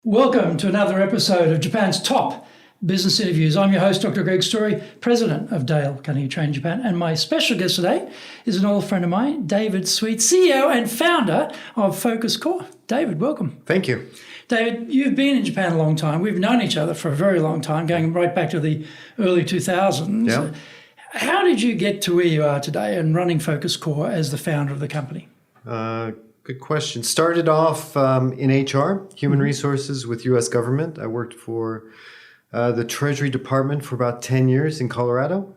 Welcome to another episode of Japan's Top Business Interviews. I'm your host, Dr. Greg Story, President of Dale Carnegie Training Japan, and my special guest today is an old friend of mine, David Sweet, CEO and founder of FocusCore. David, welcome. Thank you. David, you've been in Japan a long time. We've known each other for a very long time, going right back to the early 2000s. Yeah. How did you get to where you are today and running FocusCore as the founder of the company? Good question. Started off in HR, human resources with US government. I worked for the Treasury Department for about 10 years in Colorado.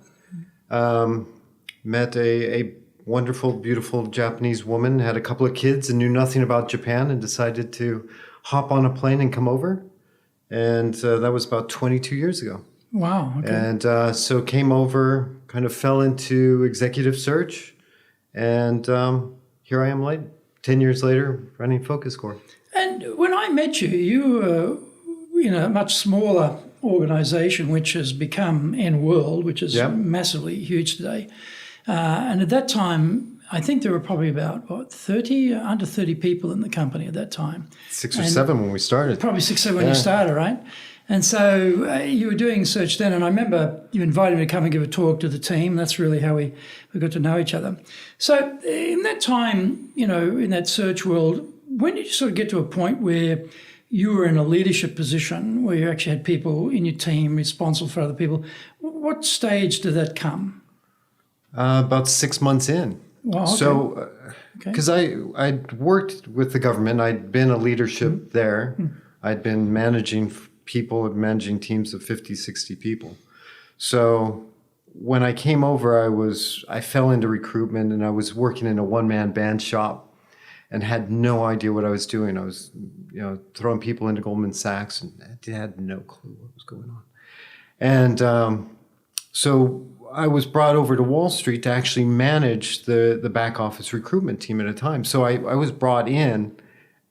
Met a wonderful, beautiful Japanese woman, had a couple of kids and knew nothing about Japan and decided to hop on a plane and come over. And that was about 22 years ago. Wow. Okay. And so came over, kind of fell into executive search. And here I am 10 years later, running FocusCore. And when I met you, you were in a much smaller organization, which has become N-World, which is massively huge today. And at that time, I think there were probably about, under 30 people in the company at that time. 6 or 7 when we started. Probably 6 or 7 when you started, right? And so you were doing search then, and I remember you invited me to come and give a talk to the team. That's really how we got to know each other. So in that time, in that search world, when did you sort of get to a point where you were in a leadership position, where you actually had people in your team responsible for other people? What stage did that come? About 6 months in. Wow, okay. So, because I'd worked with the government, I'd been a leadership there. I'd been managing people, managing teams of 50, 60 people. So when I came over, I fell into recruitment, and I was working in a one-man band shop and had no idea what I was doing. I was, throwing people into Goldman Sachs and I had no clue what was going on. And so I was brought over to Wall Street to actually manage the back office recruitment team at a time. So I was brought in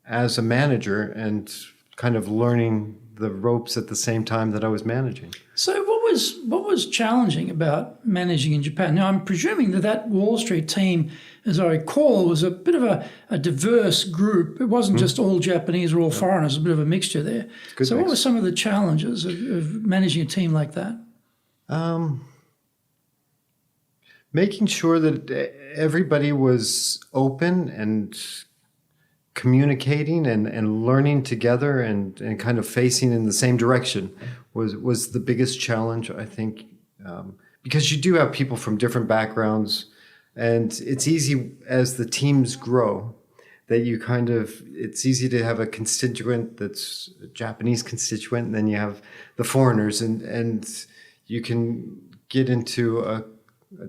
as a manager and kind of learning the ropes at the same time that I was managing. So what was challenging about managing in Japan? Now, I'm presuming that Wall Street team, as I recall, was a bit of a diverse group. It wasn't just all Japanese or all foreigners, a bit of a mixture there. So what were some of the challenges of managing a team like that? Making sure that everybody was open and communicating and learning together and kind of facing in the same direction was the biggest challenge, I think, because you do have people from different backgrounds, and it's easy as the teams grow that it's easy to have a constituent that's a Japanese constituent, and then you have the foreigners, and you can get into a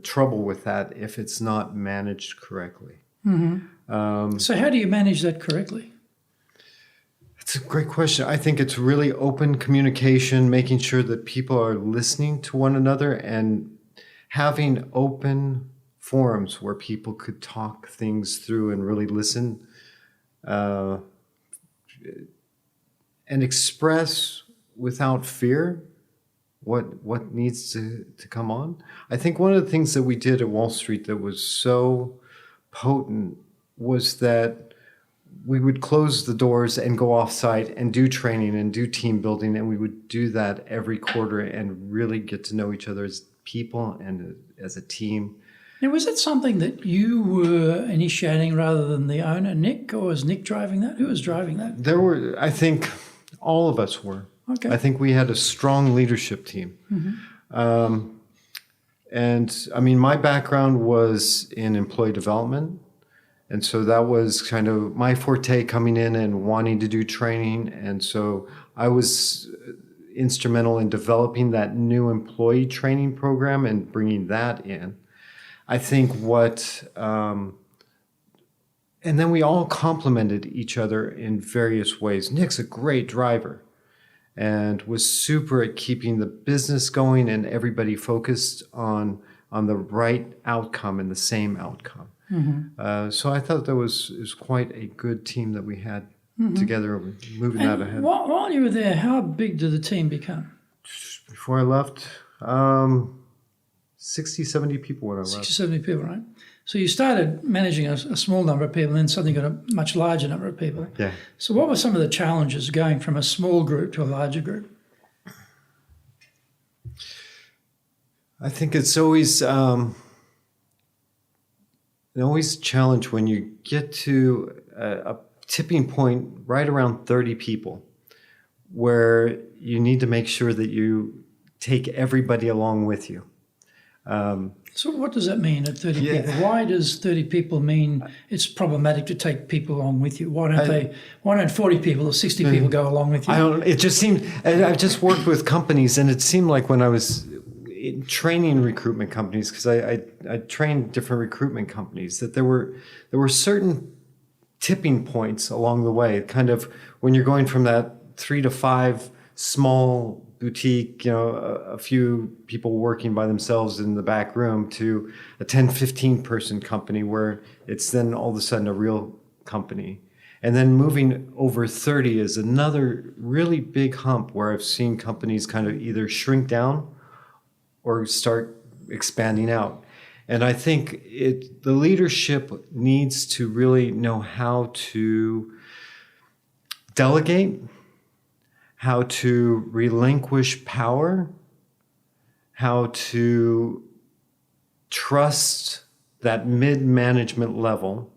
trouble with that if it's not managed correctly. So how do you manage that correctly? It's a great question. I think it's really open communication, making sure that people are listening to one another and having open forums where people could talk things through and really listen and express without fear what needs to come on. I think one of the things that we did at Wall Street that was so potent was that we would close the doors and go offsite and do training and do team building, and we would do that every quarter and really get to know each other as people and as a team. Now, was it something that you were initiating rather than the owner, Nick, or was Nick driving that? Who was driving that? I think all of us were. Okay. I think we had a strong leadership team. And I mean, my background was in employee development. And so that was kind of my forte, coming in and wanting to do training. And so I was instrumental in developing that new employee training program and bringing that in. I think and then we all complemented each other in various ways. Nick's a great driver and was super at keeping the business going and everybody focused on the right outcome and the same outcome. So I thought that was quite a good team that we had together, moving that ahead. While you were there, how big did the team become? Before I left, 60, 70 people when I left. 60, 70 people, right? So you started managing a small number of people and then suddenly got a much larger number of people. Yeah. So what were some of the challenges going from a small group to a larger group? I think it's always a challenge when you get to a tipping point right around 30 people where you need to make sure that you take everybody along with you. So what does that mean at 30 people? Why does 30 people mean it's problematic to take people along with you? Why don't 40 people or 60 people go along with you? It just seemed, I've just worked with companies, and it seemed like when I was training recruitment companies, because I trained different recruitment companies, that there were certain tipping points along the way, kind of when you're going from that 3 to 5 small boutique, a few people working by themselves in the back room, to a 10, 15 person company where it's then all of a sudden a real company. And then moving over 30 is another really big hump where I've seen companies kind of either shrink down or start expanding out. And I think the leadership needs to really know how to delegate, how to relinquish power, how to trust that mid-management level,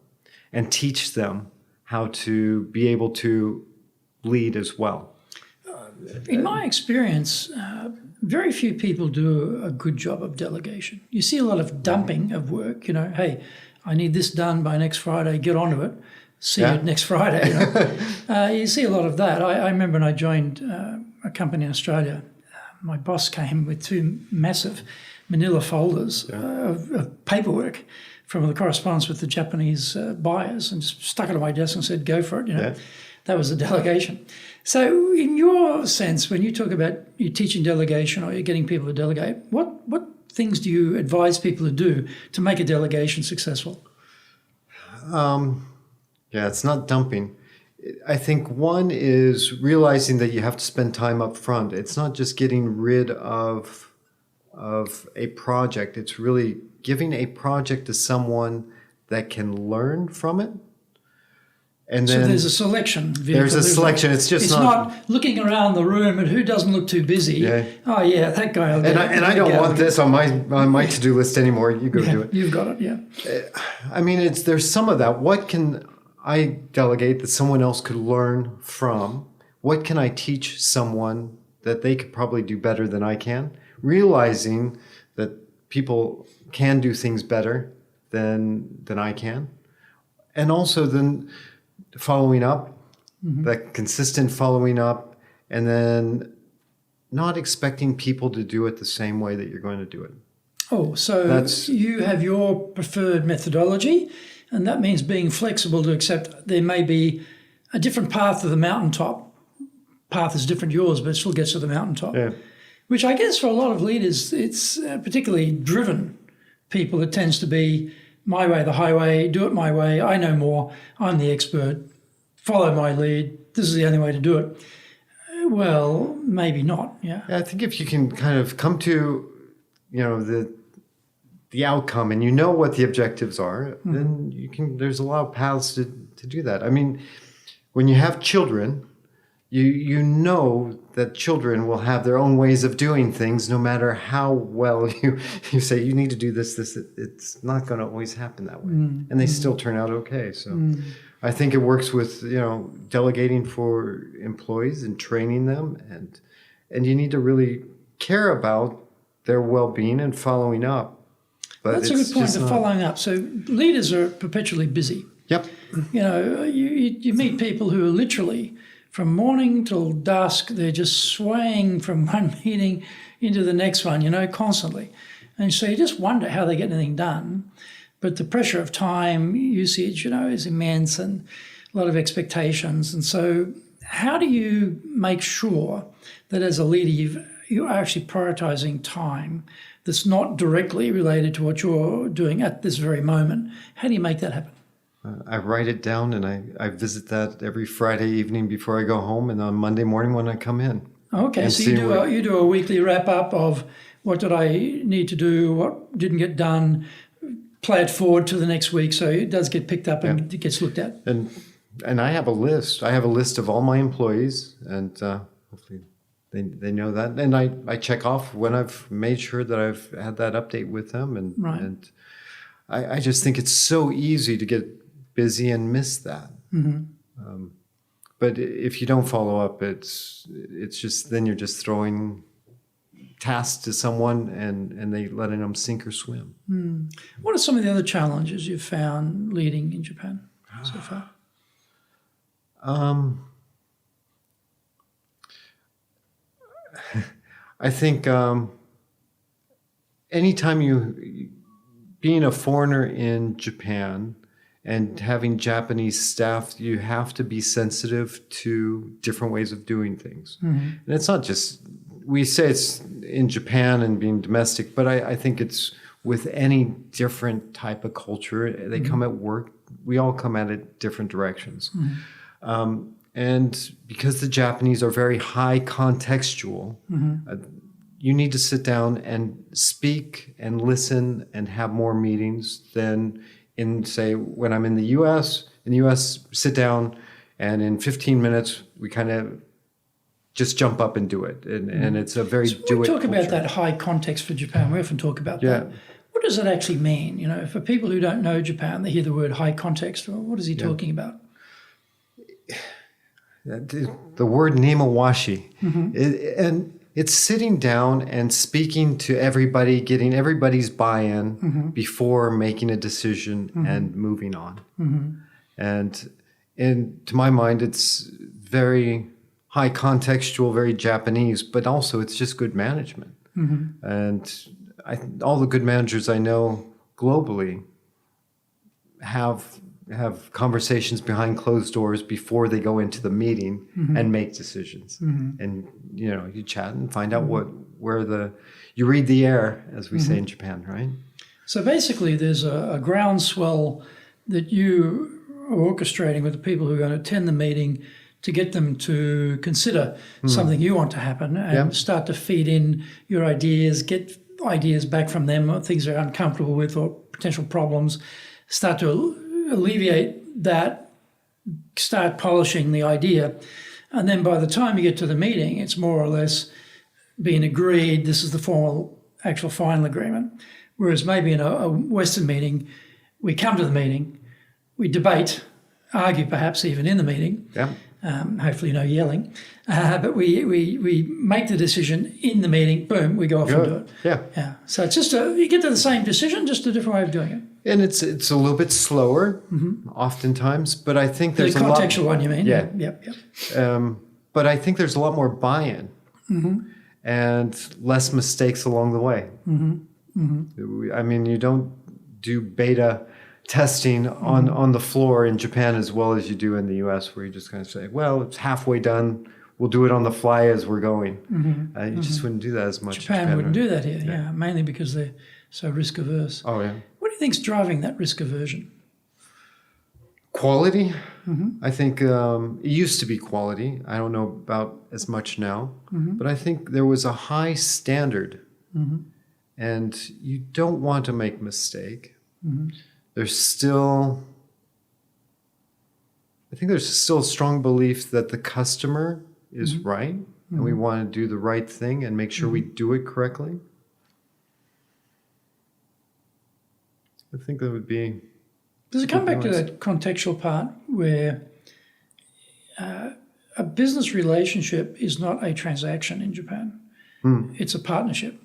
and teach them how to be able to lead as well. In my experience, very few people do a good job of delegation. You see a lot of dumping of work, hey, I need this done by next Friday, get onto it. See you next Friday. You see a lot of that. I remember when I joined a company in Australia, my boss came with 2 massive manila folders of paperwork from the correspondence with the Japanese buyers, and just stuck it on my desk and said, go for it. That was the delegation. So in your sense, when you talk about you teaching delegation or you're getting people to delegate, what things do you advise people to do to make a delegation successful? Yeah, it's not dumping. I think one is realizing that you have to spend time up front. It's not just getting rid of a project. It's really giving a project to someone that can learn from it. And then so there's a selection. There's a selection. It's not looking around the room and who doesn't look too busy. Yeah. Oh yeah, that guy. And I don't want this on my to-do list anymore. You go do it. You've got it. Yeah. I mean, there's some of that. What can I delegate that someone else could learn from? What can I teach someone that they could probably do better than I can? Realizing that people can do things better than I can. And also then following up, that consistent following up, and then not expecting people to do it the same way that you're going to do it. Oh, so you have your preferred methodology, and that means being flexible to accept there may be a different path to the mountaintop. Path is different yours, but it still gets to the mountaintop. Yeah. Which I guess for a lot of leaders, it's particularly driven people. It tends to be my way, the highway, do it my way, I know more, I'm the expert, follow my lead, this is the only way to do it. Well, maybe not, yeah. I think if you can kind of come to, the outcome and you know what the objectives are, then there's a lot of paths to do that. I mean, when you have children, you know that children will have their own ways of doing things no matter how well you say you need to do this, it's not going to always happen that way. And they still turn out okay. So I think it works with, delegating for employees and training them, and you need to really care about their well-being and following up. But that's a good point, of following up. So leaders are perpetually busy. Yep. You meet people who are literally from morning till dusk, they're just swaying from one meeting into the next one, constantly. And so you just wonder how they get anything done. But the pressure of time usage, is immense, and a lot of expectations. And so how do you make sure that as a leader you are actually prioritizing time that's not directly related to what you're doing at this very moment? How do you make that happen? I write it down, and I visit that every Friday evening before I go home, and on Monday morning when I come in. Okay, so you do a weekly wrap up of what did I need to do, what didn't get done, play it forward to the next week, so it does get picked up and it gets looked at. And I have a list. I have a list of all my employees, and hopefully they know that. And I check off when I've made sure that I've had that update with them. And I just think it's so easy to get busy and miss that. But if you don't follow up, it's just then you're just throwing tasks to someone and they letting them sink or swim. What are some of the other challenges you've found leading in Japan so far? I think anytime being a foreigner in Japan and having Japanese staff, you have to be sensitive to different ways of doing things. And it's not just, we say it's in Japan and being domestic, but I think it's with any different type of culture. They come at work, we all come at it different directions. And because the Japanese are very high contextual, you need to sit down and speak and listen and have more meetings than in, say, when I'm in the US. In the US, sit down and in 15 minutes, we kind of just jump up and do it. And it's a very do-it We talk culture. about that high context for Japan. We often talk about that. What does that actually mean? You know, for people who don't know Japan, they hear the word high context. Well, what is he talking about? The word nemawashi, and it's sitting down and speaking to everybody, getting everybody's buy-in before making a decision and moving on. And to my mind, it's very high contextual, very Japanese, but also it's just good management. And all the good managers I know globally have conversations behind closed doors before they go into the meeting and make decisions. And you chat and find out you read the air, as we say in Japan, right? So basically there's a groundswell that you are orchestrating with the people who are going to attend the meeting to get them to consider something you want to happen and start to feed in your ideas, get ideas back from them, or things they're uncomfortable with or potential problems, start to alleviate that, start polishing the idea. And then by the time you get to the meeting, it's more or less being agreed, this is the actual final agreement. Whereas maybe in a Western meeting, we come to the meeting, we debate, argue perhaps even in the meeting, hopefully no yelling, but we make the decision in the meeting, boom, we go off and do it. Yeah. So it's just you get to the same decision, just a different way of doing it. And it's a little bit slower, oftentimes, but I think there's the contextual one, you mean? Yep. But I think there's a lot more buy-in and less mistakes along the way. I mean, you don't do beta testing on the floor in Japan as well as you do in the US, where you just kind of say, well, it's halfway done. We'll do it on the fly as we're going. You just wouldn't do that as much. Japan wouldn't do that here, mainly because they're so risk averse. Oh, yeah. What do you think's driving that risk aversion? Quality. I think it used to be quality. I don't know about as much now, but I think there was a high standard, and you don't want to make a mistake. There's still a strong belief that the customer is right, and we want to do the right thing and make sure we do it correctly. I think that would be... Does it come back to that contextual part where a business relationship is not a transaction in Japan? It's a partnership.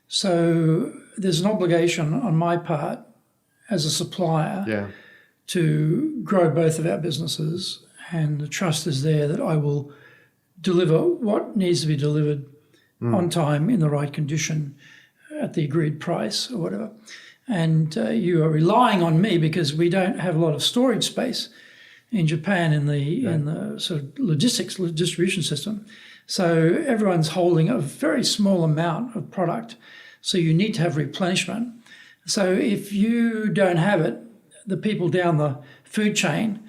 So there's an obligation on my part as a supplier to grow both of our businesses, and the trust is there that I will deliver what needs to be delivered on time in the right condition at the agreed price or whatever. And you are relying on me because we don't have a lot of storage space in Japan in the sort of logistics distribution system. So everyone's holding a very small amount of product. So you need to have replenishment. So if you don't have it, the people down the food chain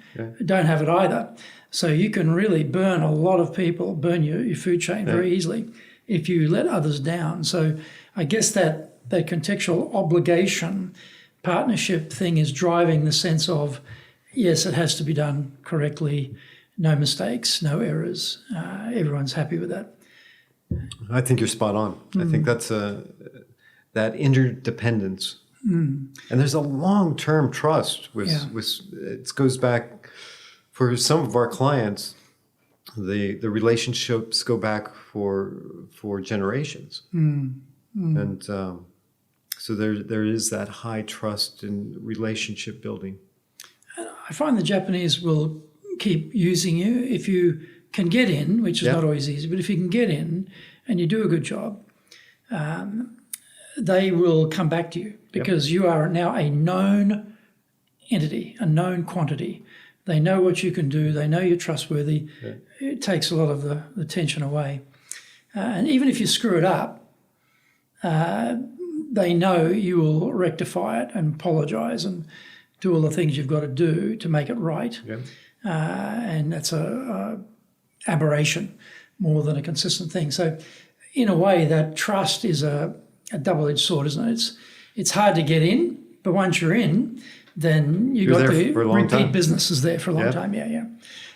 don't have it either. So you can really burn a lot of people, burn your food chain very easily if you let others down. So I guess that contextual obligation partnership thing is driving the sense of, yes, it has to be done correctly, no mistakes, no errors. Everyone's happy with that. I think you're spot on. I think that's that interdependence. And there's a long-term trust with it goes back for some of our clients. The relationships go back for generations. And so there is that high trust in relationship building. I find the Japanese will keep using you if you can get in, which is not always easy, but if you can get in and you do a good job, they will come back to you because you are now a known entity, a known quantity. They know what you can do. They know you're trustworthy. Yeah. It takes a lot of the tension away. And even if you screw it up, they know you will rectify it and apologise and do all the things you've got to do to make it right. Yeah. And that's a aberration more than a consistent thing. So in a way, that trust is a double-edged sword, isn't it? It's hard to get in, but once you're in, then you've got the repeat businesses there for a long time. Yeah.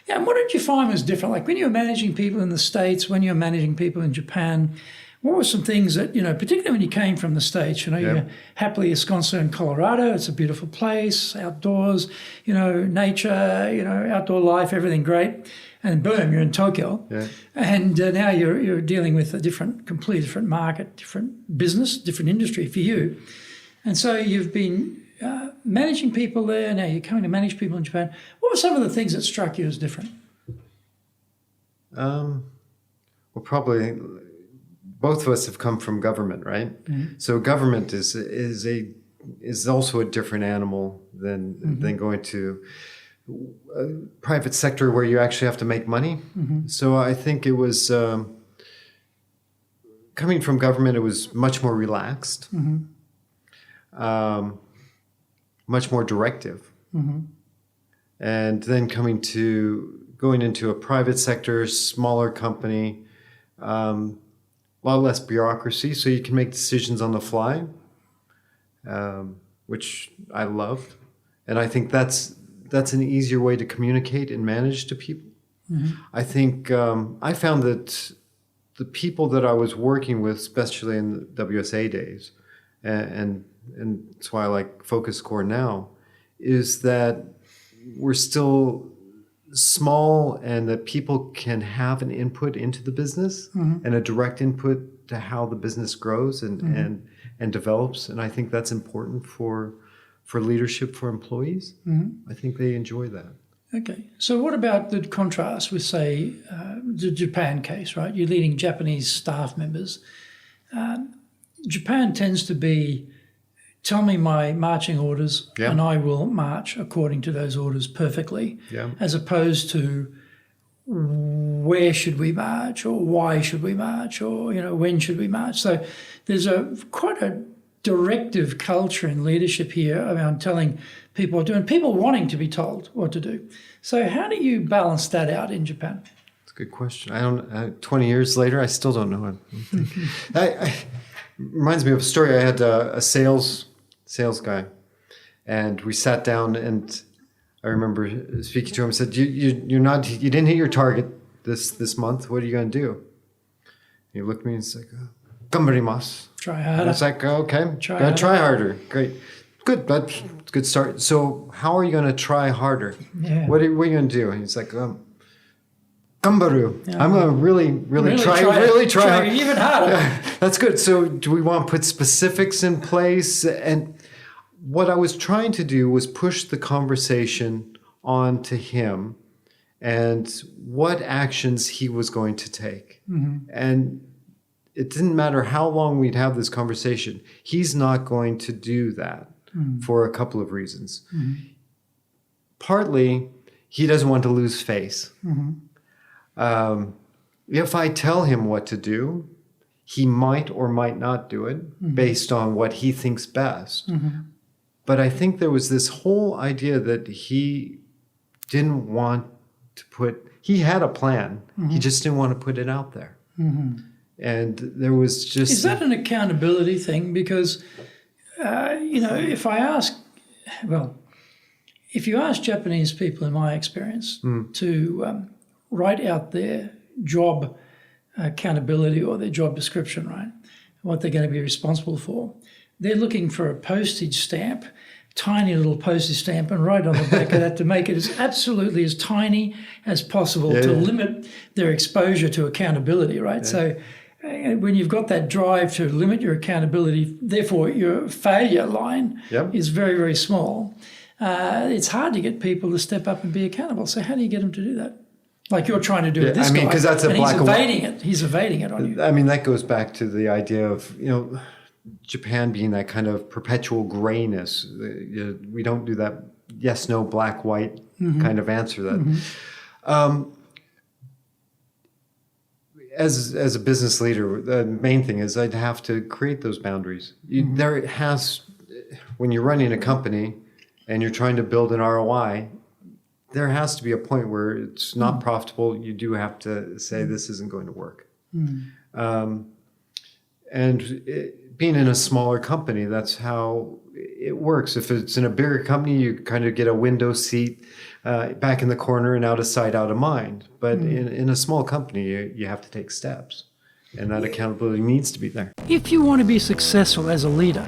And what did you find was different? Like when you were managing people in the States, when you were managing people in Japan, what were some things that, particularly when you came from the States, you're happily ensconced in Colorado, it's a beautiful place, outdoors, nature, outdoor life, everything great. And boom, you're in Tokyo. Yeah. And now you're dealing with a completely different market, different business, different industry for you. And so you've been managing people there, now you're coming to manage people in Japan. What were some of the things that struck you as different? Well, probably both of us have come from government, right? Mm-hmm. So government is also a different animal than going to a private sector where you actually have to make money. Mm-hmm. So I think it was coming from government, it was much more relaxed, much more directive. Mm-hmm. And then going into a private sector, smaller company, a lot less bureaucracy, so you can make decisions on the fly, which I loved. And I think that's an easier way to communicate and manage to people. Mm-hmm. I think I found that the people that I was working with, especially in the WSA days, and that's why I like FocusCore now, is that we're still small and that people can have an input into the business and a direct input to how the business grows and develops. And I think that's important for leadership for employees. I think they enjoy that. Okay. So what about the contrast with, say, the Japan case, right? You're leading Japanese staff members. Japan tends to be, tell me my marching orders and I will march according to those orders perfectly, as opposed to where should we march or why should we march or, when should we march. So there's quite a directive culture in leadership here around telling people what to do and people wanting to be told what to do. So how do you balance that out in Japan? That's a good question. 20 years later, I still don't know it. Reminds me of a story. I had a sales guy, and we sat down, and I remember speaking to him and said, you didn't hit your target this month. What are you going to do? And he looked at me and he's like, "Gambarimasu." Try harder. And I was like, okay, try harder. Great. Good, but good start. So how are you going to try harder? Yeah. What are you going to do? And he's like, Gambaru. Yeah. I'm going to really try hard. Even harder. That's good. So do we want to put specifics in place? And what I was trying to do was push the conversation on to him and what actions he was going to take. Mm-hmm. And it didn't matter how long we'd have this conversation. He's not going to do that for a couple of reasons. Mm-hmm. Partly, he doesn't want to lose face. Mm-hmm. If I tell him what to do, he might or might not do it based on what he thinks best. Mm-hmm. But I think there was this whole idea that he didn't want to he had a plan. Mm-hmm. He just didn't want to put it out there. Mm-hmm. And there was just... Is that an accountability thing? Because if you ask Japanese people, in my experience, to write out their job accountability or their job description, right, what they're going to be responsible for, they're looking for a postage stamp, tiny little postage stamp, and write on the back of that to make it absolutely as tiny as possible to limit their exposure to accountability, right? Yeah. So when you've got that drive to limit your accountability, therefore your failure line is very, very small. It's hard to get people to step up and be accountable. So how do you get them to do that? Like you're trying to do with this guy. Because that's a black and white. He's evading it on you. I mean, that goes back to the idea of, Japan being that kind of perpetual grayness. We don't do that yes, no, black, white kind of answer. That as a business leader, the main thing is I'd have to create those boundaries. When you're running a company and you're trying to build an ROI, there has to be a point where it's not profitable. You do have to say this isn't going to work. Being in a smaller company, that's how it works. If it's in a bigger company, you kind of get a window seat back in the corner and out of sight, out of mind. But in a small company, you have to take steps. And that accountability needs to be there. If you want to be successful as a leader,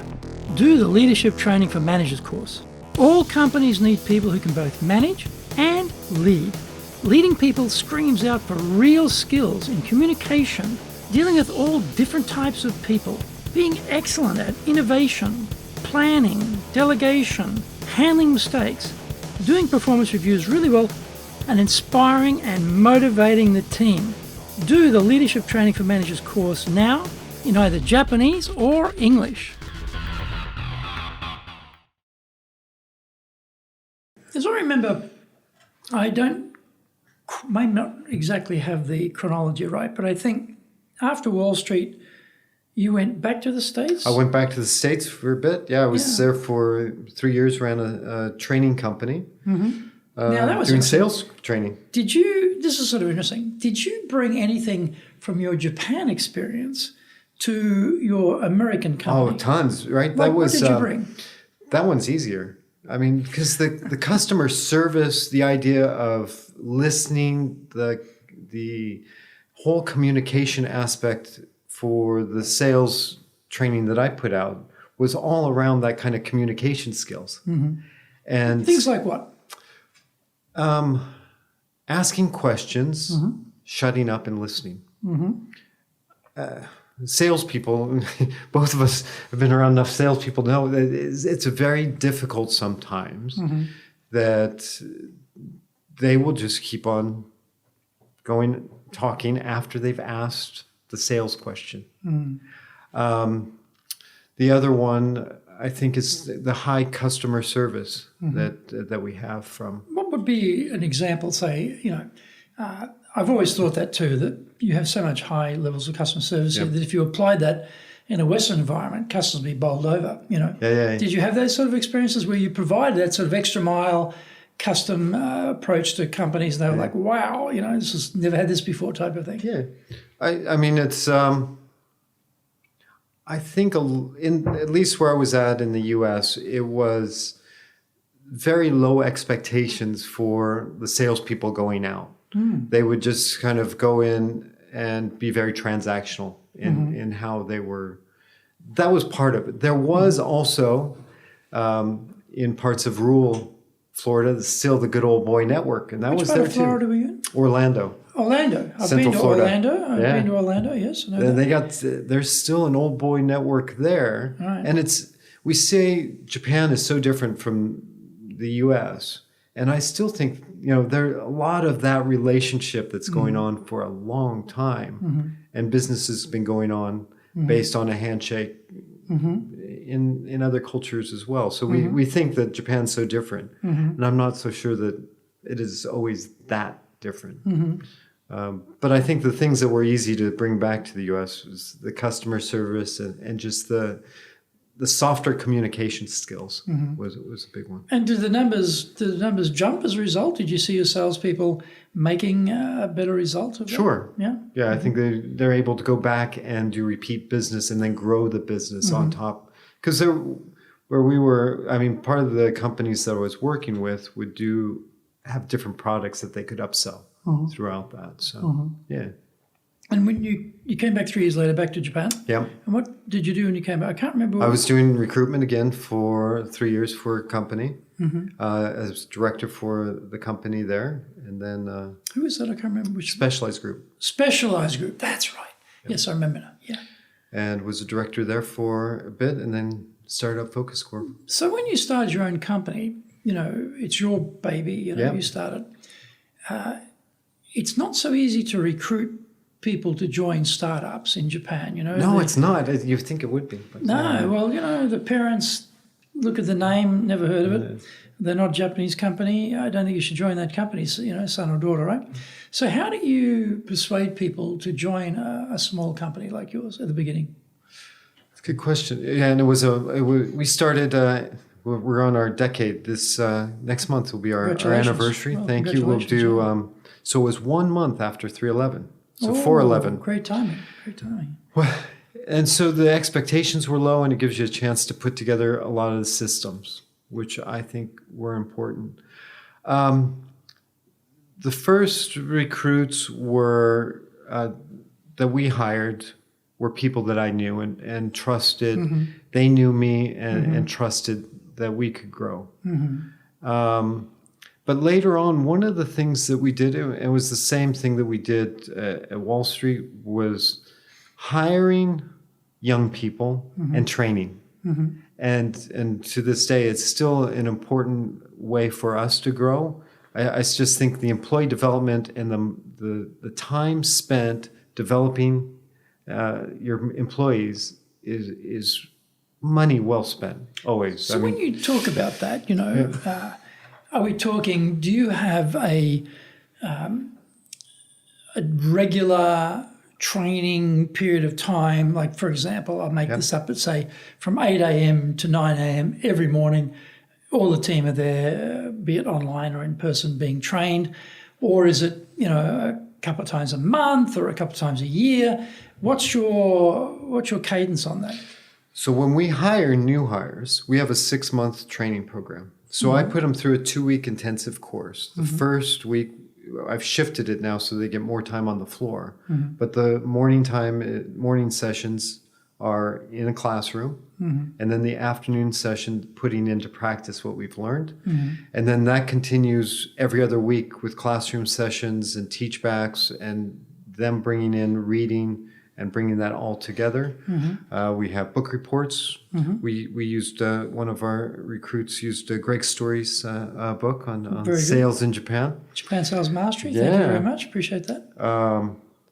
do the Leadership Training for Managers course. All companies need people who can both manage and lead. Leading people screams out for real skills in communication, dealing with all different types of people, being excellent at innovation, planning, delegation, handling mistakes, doing performance reviews really well, and inspiring and motivating the team. Do the Leadership Training for Managers course now in either Japanese or English. As I remember, may not exactly have the chronology right, but I think after Wall Street, you went back to the States? I went back to the States for a bit. Yeah, I was there for 3 years, ran a training company. Now, that was doing sales training. This is sort of interesting, did you bring anything from your Japan experience to your American company? Oh, tons, right? What did you bring? That one's easier. I mean, because the customer service, the idea of listening, the whole communication aspect for the sales training that I put out was all around that kind of communication skills. And things like what? Asking questions, shutting up and listening. Salespeople, both of us have been around enough salespeople to know that it's very difficult sometimes that they will just keep on talking after they've asked the sales question. The other one, I think, is the high customer service that we have from. What would be an example? Say, I've always thought that too, that you have so much high levels of customer service that if you applied that in a Western environment, customers would be bowled over. Did you have those sort of experiences where you provided that sort of extra mile custom approach to companies, and they were like, wow, this is never had this before type of thing? Yeah. I mean, it's, I think at least where I was at in the US, it was very low expectations for the salespeople going out. They would just kind of go in and be very transactional in how they were. That was part of it. There was also, in parts of rural Florida, still the good old boy network, and that was there too. Which part of Florida were you in? Orlando. I've Central been to Florida. Orlando. I've been to Orlando, yes. There's still an old boy network there. Right. And we say Japan is so different from the US. And I still think, there a lot of that relationship that's going on for a long time. And business has been going on based on a handshake in other cultures as well. So we think that Japan's so different. And I'm not so sure that it is always that different. But I think the things that were easy to bring back to the U.S. was the customer service and just the softer communication skills was a big one. And did the numbers jump as a result? Did you see your salespeople making a better result of that? Sure. Yeah. Yeah, I think they're able to go back and do repeat business and then grow the business on top. Because where we were, I mean, part of the companies that I was working with would have different products that they could upsell throughout that. So, yeah. And when you came back 3 years later, back to Japan? Yeah. And what did you do when you came back? I can't remember. I was doing recruitment again for 3 years for a company as director for the company there. And then... who was that? I can't remember which. Specialized Group. Specialized Group. That's right. Yep. Yes, I remember now. Yeah. And was a director there for a bit and then started up FocusCore. So when you started your own company, it's your baby, you started. It's not so easy to recruit people to join startups in Japan, No, it's not. You think it would be. But no, well, the parents look at the name, never heard of it. They're not a Japanese company. I don't think you should join that company, son or daughter, right? So how do you persuade people to join a small company like yours at the beginning? That's a good question. Yeah, and we started, we're on our decade. This next month will be our anniversary. Well, thank you. We'll do, so it was 1 month after 3/11. So 4/11. Great timing. Great timing. Well, and so the expectations were low, and it gives you a chance to put together a lot of the systems, which I think were important. The first recruits were that we hired were people that I knew and trusted. They knew me and trusted that we could grow. But later on, one of the things that we did, it was the same thing that we did at Wall Street, was hiring young people and training. And to this day, it's still an important way for us to grow. I just think the employee development and the time spent developing your employees is money well spent, always. So when you talk about that, are we talking, do you have a regular training period of time? Like, for example, I'll make this up, but say from 8 a.m. to 9 a.m. every morning, all the team are there, be it online or in person, being trained? Or is it, a couple of times a month or a couple of times a year? What's your cadence on that? So when we hire new hires, we have a 6-month training program. So I put them through a 2-week intensive course. The first week, I've shifted it now so they get more time on the floor. But the morning sessions are in a classroom. And then the afternoon session, putting into practice what we've learned. And then that continues every other week with classroom sessions and teach backs and them bringing in reading and bringing that all together. We have book reports. We used, one of our recruits used Greg Story's book on sales in Japan. Japan Sales Mastery. Thank you very much. Appreciate that.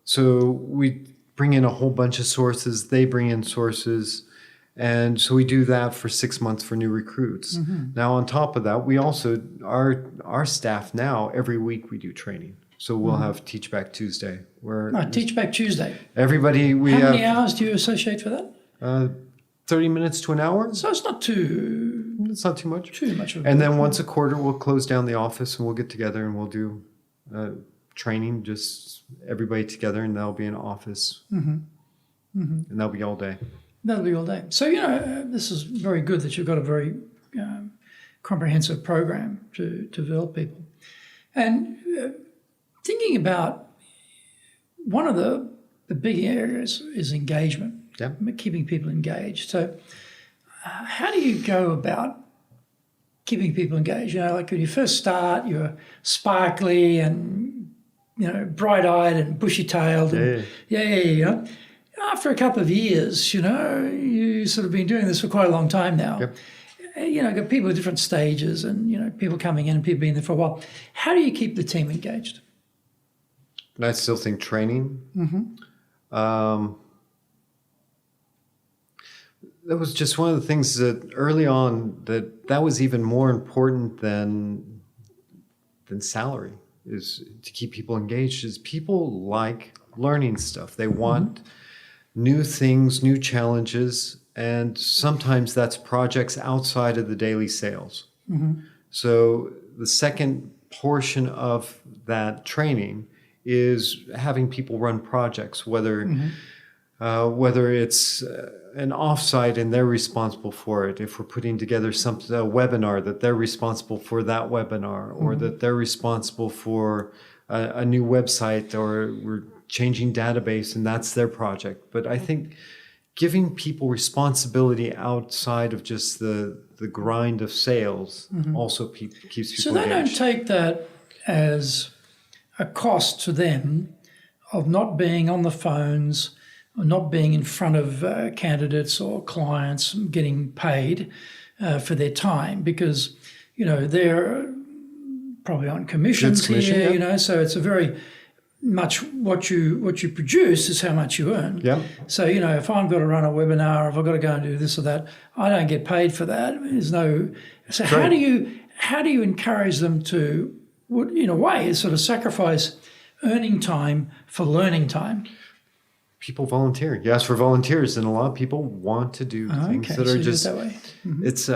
So we bring in a whole bunch of sources. They bring in sources. And so we do that for 6 months for new recruits. Now, on top of that, we also, our staff now, every week we do training. So we'll have Teach Back Tuesday. Teach Back Tuesday. Everybody, How many hours do you associate for that? 30 minutes to an hour. So it's not too... It's not too much. Too much of a... And then once a quarter, we'll close down the office and we'll get together and we'll do training, just everybody together, and that'll be an office. And that'll be all day. That'll be all day. So, this is very good that you've got a very comprehensive program to develop people. And thinking about one of the big areas is engagement, keeping people engaged. So how do you go about keeping people engaged? Like when you first start, you're sparkly and, bright-eyed and bushy-tailed. And, after a couple of years, you've sort of been doing this for quite a long time now. Got people at different stages and, people coming in and people being there for a while. How do you keep the team engaged? And I still think training. That was just one of the things that early on that was even more important than salary, is to keep people engaged. Is people like learning stuff. They want new things, new challenges, and sometimes that's projects outside of the daily sales. So the second portion of that training is having people run projects, whether whether it's an offsite and they're responsible for it, if we're putting together a webinar, that they're responsible for that webinar, or that they're responsible for a new website, or we're changing database and that's their project. But I think giving people responsibility outside of just the grind of sales also keeps people So they engaged. don't take that as a cost to them of not being on the phones, or not being in front of candidates or clients, getting paid for their time, because, they're probably on commissions here, yeah. so it's a very much what you produce is how much you earn. Yeah. So, if I've got to run a webinar, if I've got to go and do this or that, I don't get paid for that. There's no. So how do you encourage them to, in a way, sort of sacrifice earning time for learning time? People volunteer. You ask for volunteers, and a lot of people want to do things that so are you do it just. that way. It's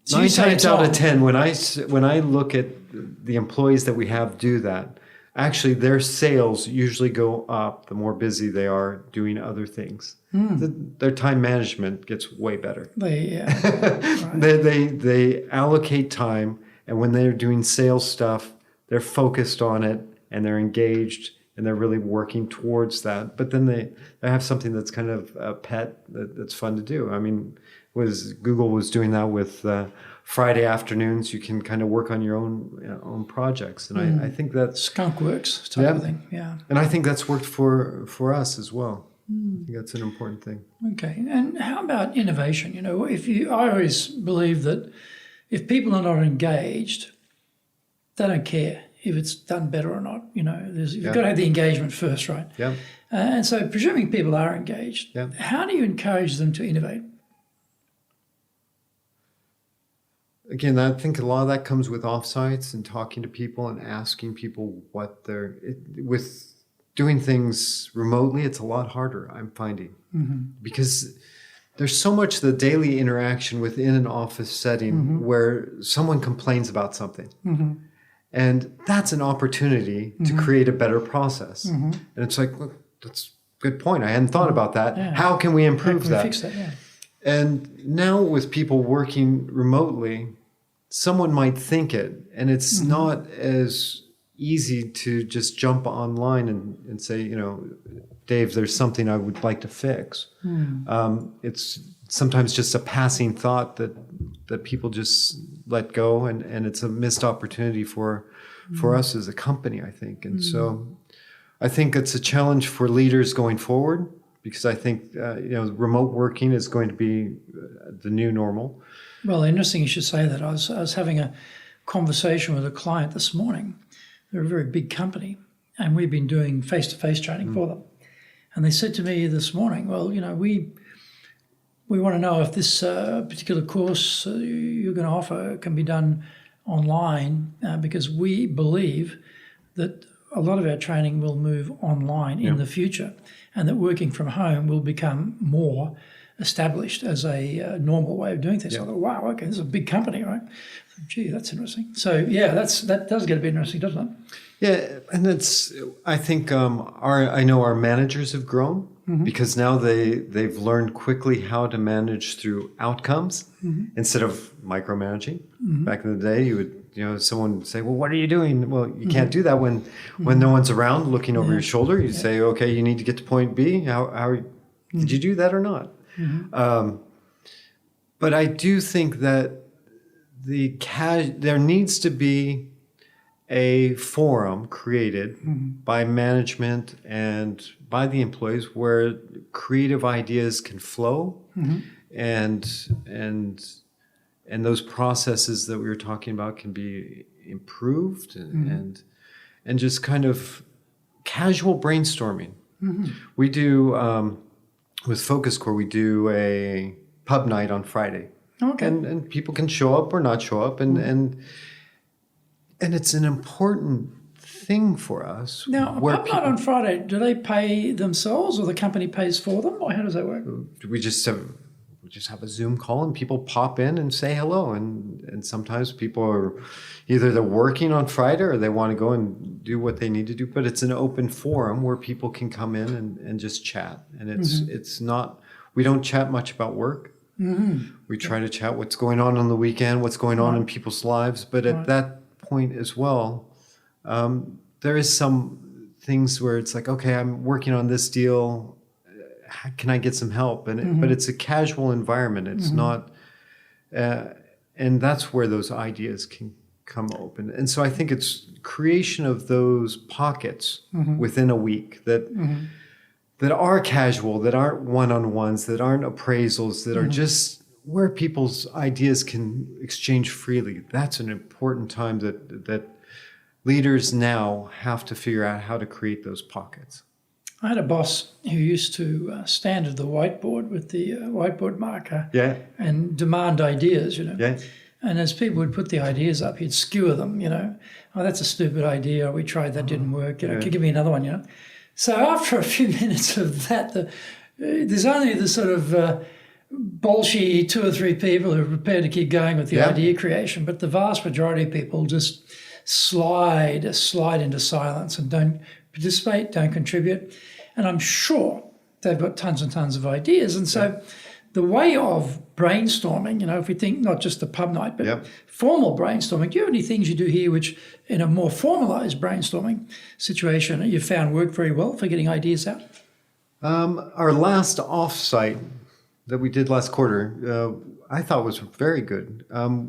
So you 9 say times it's out on. of 10 when I look at the employees that we have do that, actually their sales usually go up the more busy they are doing other things. Their time management gets way better. Right. They allocate time, and when they're doing sales stuff, they're focused on it and they're engaged and they're really working towards that. But then they have something that's kind of a pet that's fun to do. I mean, Google was doing that with Friday afternoons. You can kind of work on your own projects, and I think that's Skunk works type of thing. Yeah. and I think that's worked for us as well. I think that's an important thing. Okay. And how about innovation? I always believe that if people are not engaged, they don't care if it's done better or not. You've got to have the engagement first, right? Yeah. And so presuming people are engaged, how do you encourage them to innovate? Again, I think a lot of that comes with offsites and talking to people and asking people what with doing things remotely. It's a lot harder, I'm finding, because there's so much the daily interaction within an office setting where someone complains about something. And that's an opportunity to create a better process. And it's like, look, that's a good point. I hadn't thought about that. Yeah. How can we improve that? Fix that? Yeah. And now with people working remotely, someone might think it, and it's not as easy to just jump online and say, Dave, there's something I would like to fix. It's sometimes just a passing thought that people just let go, and it's a missed opportunity for us as a company, I think. And so I think it's a challenge for leaders going forward, because I think remote working is going to be the new normal. Well, interesting you should say that. I was having a conversation with a client this morning. They're a very big company, and we've been doing face-to-face training for them. And they said to me this morning, well, we want to know if this particular course you're going to offer can be done online, because we believe that a lot of our training will move online in the future, and that working from home will become more established as a normal way of doing things. I thought, wow, okay, this is a big company, right? Gee, that's interesting. So that does get a bit interesting, doesn't it? Yeah, and I think I know our managers have grown because now they've learned quickly how to manage through outcomes instead of micromanaging. Back in the day, you would someone would say, well, what are you doing? Well, you can't do that when no one's around looking over your shoulder. You say, okay, you need to get to point B. Did you do that or not? But I do think that there needs to be a forum created by management and by the employees where creative ideas can flow, and those processes that we were talking about can be improved, and just kind of casual brainstorming. We do with FocusCore, we do a pub night on Friday. Okay. And people can show up or not show up, and it's an important thing for us. Now, a pub night on Friday, do they pay themselves, or the company pays for them, or how does that work? We just have a Zoom call, and people pop in and say hello, and sometimes people are either they're working on Friday or they want to go and do what they need to do, but it's an open forum where people can come in and just chat. And it's not, we don't chat much about work. We try to chat what's going on the weekend, what's going on in people's lives. But at that point as well, there is some things where it's like, okay, I'm working on this deal. Can I get some help? And but it's a casual environment. It's not, and that's where those ideas can come open. And so I think it's creation of those pockets within a week that are casual, that aren't one-on-ones, that aren't appraisals, that are just where people's ideas can exchange freely. That's an important time that leaders now have to figure out how to create those pockets. I had a boss who used to stand at the whiteboard with the whiteboard marker and demand ideas, And as people would put the ideas up, he'd skewer them, Oh, that's a stupid idea. We tried, that didn't work. Could you give me another one, So after a few minutes of that, there's only the sort of bolshy 2 or 3 people who are prepared to keep going with the idea creation, but the vast majority of people just slide into silence and don't participate, don't contribute. And I'm sure they've got tons and tons of ideas. And so the way of brainstorming, if we think not just the pub night, but formal brainstorming, do you have any things you do here which in a more formalized brainstorming situation you found work very well for getting ideas out? Our last offsite that we did last quarter, I thought was very good.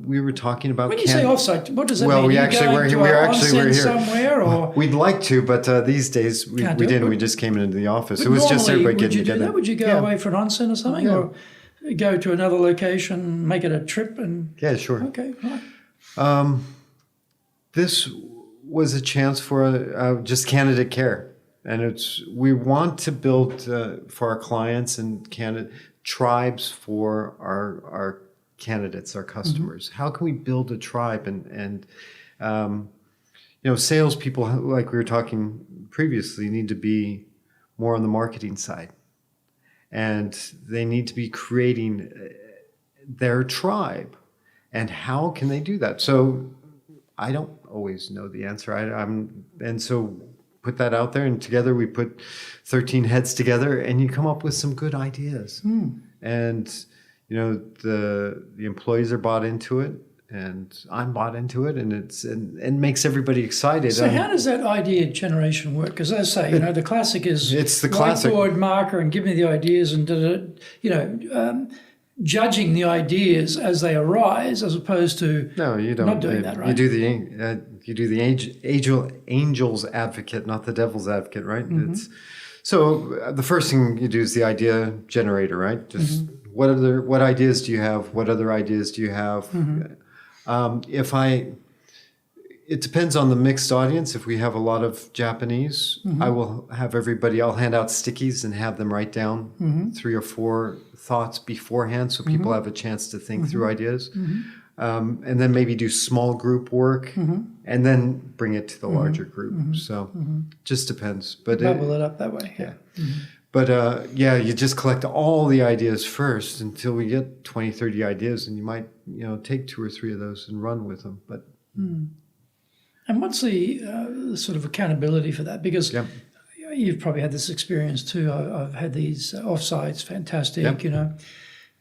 We were talking about... When you say offsite, what does that mean? Well, we're here. Somewhere, or? We'd like to, but these days we didn't. We just came into the office. It was just everybody getting together. Would you go away for an onsen or something? Yeah. Or go to another location, make it a trip? Yeah, sure. Okay, right. This was a chance for just candidate care. And we want to build for our clients and tribes for our candidates, our customers. How can we build a tribe and salespeople, like we were talking previously, need to be more on the marketing side, and they need to be creating their tribe. And how can they do that? So I don't always know the answer. And so put that out there, and together we put 13 heads together, and you come up with some good ideas. And the employees are bought into it, and I'm bought into it, and it makes everybody excited. So how does that idea generation work? Because as I say, the classic is it's the classic whiteboard marker and give me the ideas, and judging the ideas as they arise, as opposed to you don't, not doing that, right? You do the angel's advocate, not the devil's advocate, right? So the first thing you do is the idea generator, right? Just what ideas do you have? What other ideas do you have? It depends on the mixed audience. If we have a lot of Japanese, I will have I'll hand out stickies and have them write down 3 or 4 thoughts beforehand, so people have a chance to think through ideas. And then maybe do small group work, and then bring it to the larger group. So just depends. But bubble it up that way. Yeah. But you just collect all the ideas first until we get 20, 30 ideas, and you might take 2 or 3 of those and run with them. But and what's the sort of accountability for that? Because you've probably had this experience too. I've had these offsites, fantastic.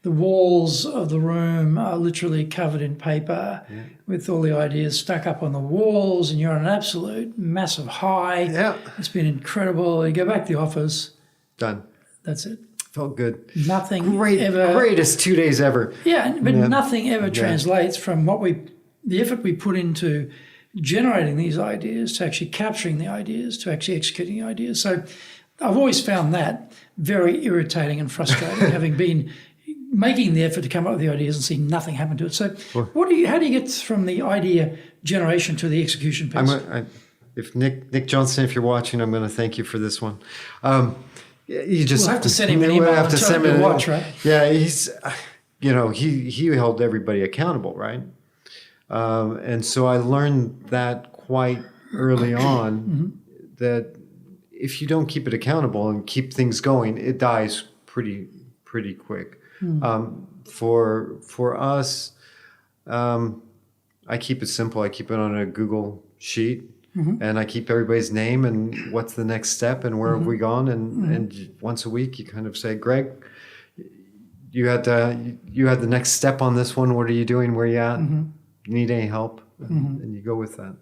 The walls of the room are literally covered in paper with all the ideas stuck up on the walls, and you're on an absolute massive high. Yeah. It's been incredible. You go back to the office. Done. That's it. Felt good. Nothing ever. Greatest 2 days ever. Yeah, but nothing ever translates from the effort we put into generating these ideas to actually capturing the ideas to actually executing the ideas. So I've always found that very irritating and frustrating, having been making the effort to come up with the ideas and see nothing happen to it. So how do you get from the idea generation to the execution piece? If Nick Johnson, if you're watching, I'm going to thank you for this one. You just have to send him an email and tell him to watch, right? Yeah, he's, he held everybody accountable, right? And so I learned that quite early on, that if you don't keep it accountable and keep things going, it dies pretty quick. For us, I keep it simple. I keep it on a Google sheet. and I keep everybody's name and what's the next step and where have we gone. And once a week you kind of say, Greg, you had the next step on this one. What are you doing? Where are you at? You need any help? And you go with that.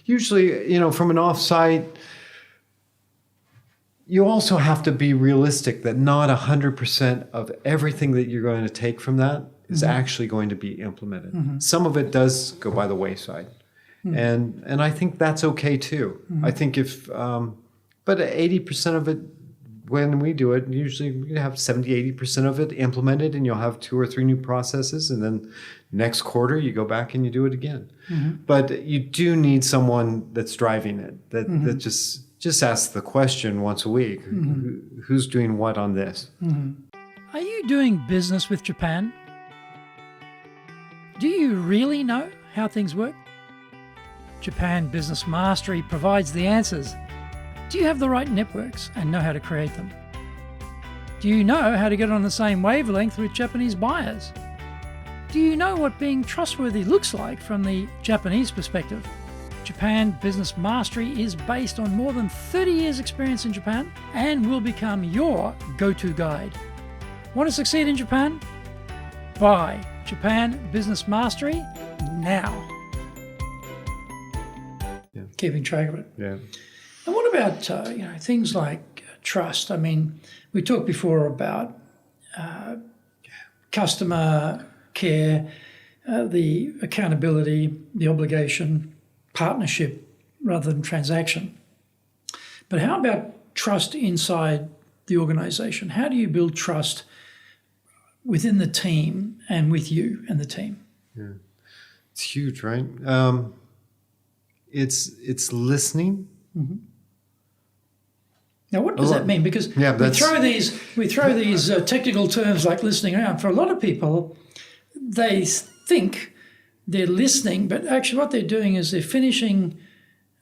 Usually, from an offsite, you also have to be realistic that not 100% of everything that you're going to take from that is actually going to be implemented. Some of it does go by the wayside. And I think that's okay too. I think but 80% of it, when we do it, usually we have 70-80% of it implemented, and you'll have 2 or 3 new processes, and then next quarter you go back and you do it again. But you do need someone that's driving it, that just asks the question once a week, who's doing what on this? Are you doing business with Japan? Do you really know how things work? Japan Business Mastery provides the answers. Do you have the right networks and know how to create them? Do you know how to get on the same wavelength with Japanese buyers? Do you know what being trustworthy looks like from the Japanese perspective? Japan Business Mastery is based on more than 30 years' experience in Japan and will become your go-to guide. Want to succeed in Japan? Buy Japan Business Mastery now. Keeping track of it. Yeah. And what about things like trust? I mean, we talked before about customer care, the accountability, the obligation, partnership rather than transaction. But how about trust inside the organisation? How do you build trust within the team and with you and the team? Yeah, it's huge, right? It's listening. Now, what does that mean? Because we throw these technical terms like listening around. For a lot of people, they think they're listening, but actually what they're doing is they're finishing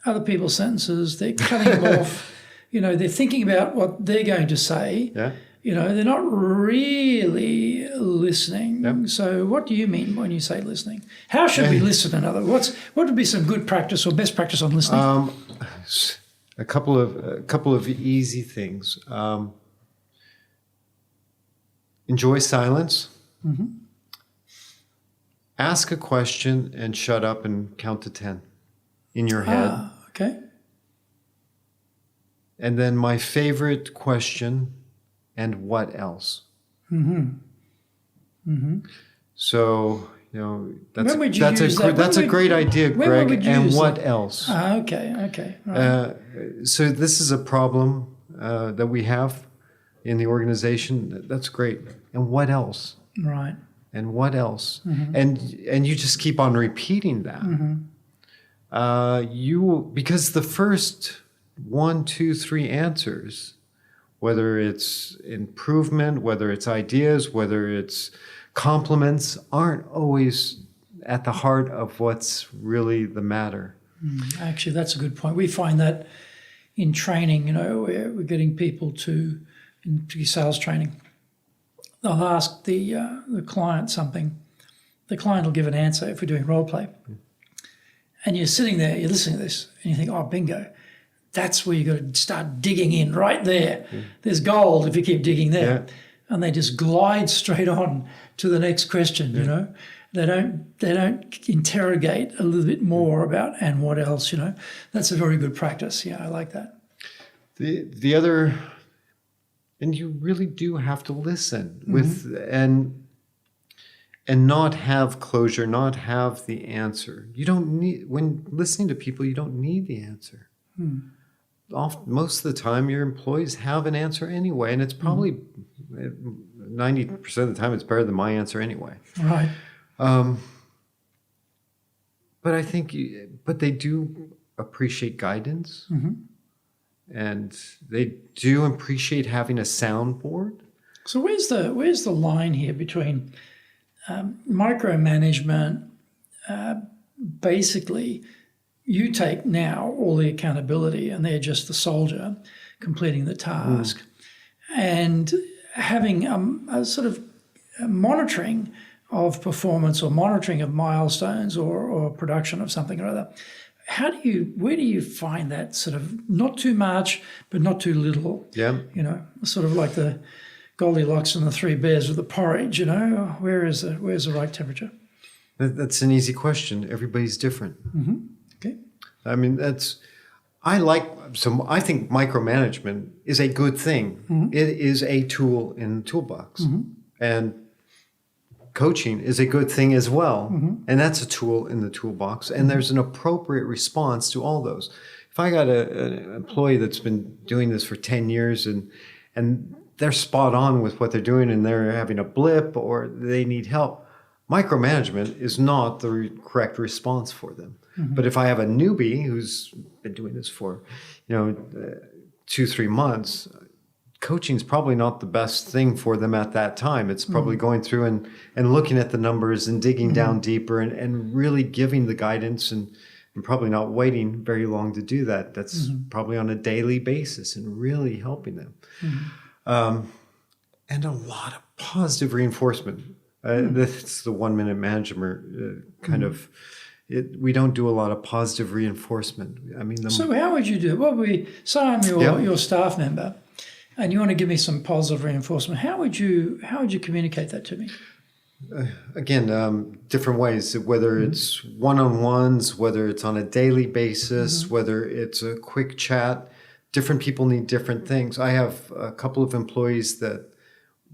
other people's sentences. They're cutting them off. They're thinking about what they're going to say. Yeah. They're not really listening. Yep. So what do you mean when you say listening? How should we listen? In other words, what would be some good practice or best practice on listening? A couple of easy things. Enjoy silence. Ask a question and shut up and count to 10 in your head. Okay. And then my favorite question, and what else? So, that's a great idea, Greg. And what else? Okay. Right. So this is a problem that we have in the organization. That's great. And what else? Right. And what else? And you just keep on repeating that. Because the first 1, 2, 3 answers, whether it's improvement, whether it's ideas, whether it's compliments, aren't always at the heart of what's really the matter. Actually, that's a good point. We find that in training, we're getting people to, in sales training, they'll ask the client something. The client will give an answer if we're doing role play. And you're sitting there, you're listening to this, and you think, oh, bingo. That's where you've got to start digging in right there. There's gold if you keep digging there. Yeah. And they just glide straight on to the next question, They don't interrogate a little bit more about and what else, That's a very good practice. Yeah, I like that. The other, and you really do have to listen with and not have closure, not have the answer. You don't need, when listening to people, you don't need the answer. Most of the time, your employees have an answer anyway, and it's probably 90% of the time it's better than my answer anyway. Right. But I think, but they do appreciate guidance, and they do appreciate having a soundboard. So where's the line here between micromanagement? Basically, you take now all the accountability, and they're just the soldier completing the task, and having a sort of monitoring of performance or monitoring of milestones or production of something or other. where do you find that sort of not too much, but not too little? Yeah. Sort of like the Goldilocks and the Three Bears with the porridge, where's the right temperature? That's an easy question. Everybody's different. Mm-hmm. Okay. I mean, I think micromanagement is a good thing. Mm-hmm. It is a tool in the toolbox. Mm-hmm. And coaching is a good thing as well. Mm-hmm. And that's a tool in the toolbox. And there's an appropriate response to all those. If I got an employee that's been doing this for 10 years and they're spot on with what they're doing and they're having a blip or they need help, micromanagement is not the correct response for them. Mm-hmm. But if I have a newbie who's been doing this for, 2-3 months, coaching is probably not the best thing for them at that time. It's probably going through and looking at the numbers and digging down deeper and really giving the guidance and probably not waiting very long to do that. That's probably on a daily basis and really helping them. Mm-hmm. And a lot of positive reinforcement. That's the 1-minute management kind of. We don't do a lot of positive reinforcement. I mean, so how would you do it? Well, say I'm your staff member, and you want to give me some positive reinforcement. How would you communicate that to me? Again, different ways. Whether it's one-on-ones, whether it's on a daily basis, whether it's a quick chat. Different people need different things. I have a couple of employees that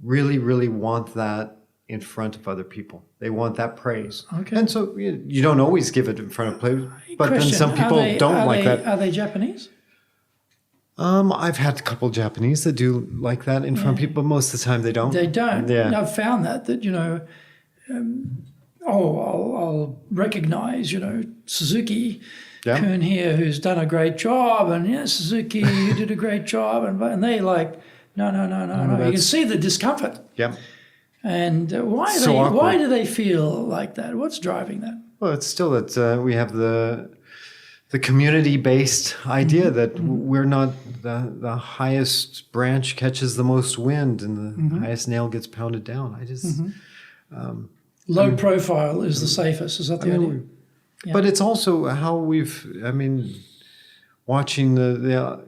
really, really want that in front of other people. They want that praise. Okay. And so you don't always give it in front of players, but then some people don't like that. Are they Japanese? I've had a couple of Japanese that do like that in front of people, but most of the time they don't. They don't. Yeah. And I've found that I'll recognize, Suzuki Kun here, who's done a great job, and Suzuki, you did a great job, and they like, no. You can see the discomfort. Yeah. And why do they feel like that? What's driving that? Well, it's still that we have the community-based idea that we're not the highest branch catches the most wind and the highest nail gets pounded down. I just low profile is the safest. Is that the idea? Yeah. But it's also how watching the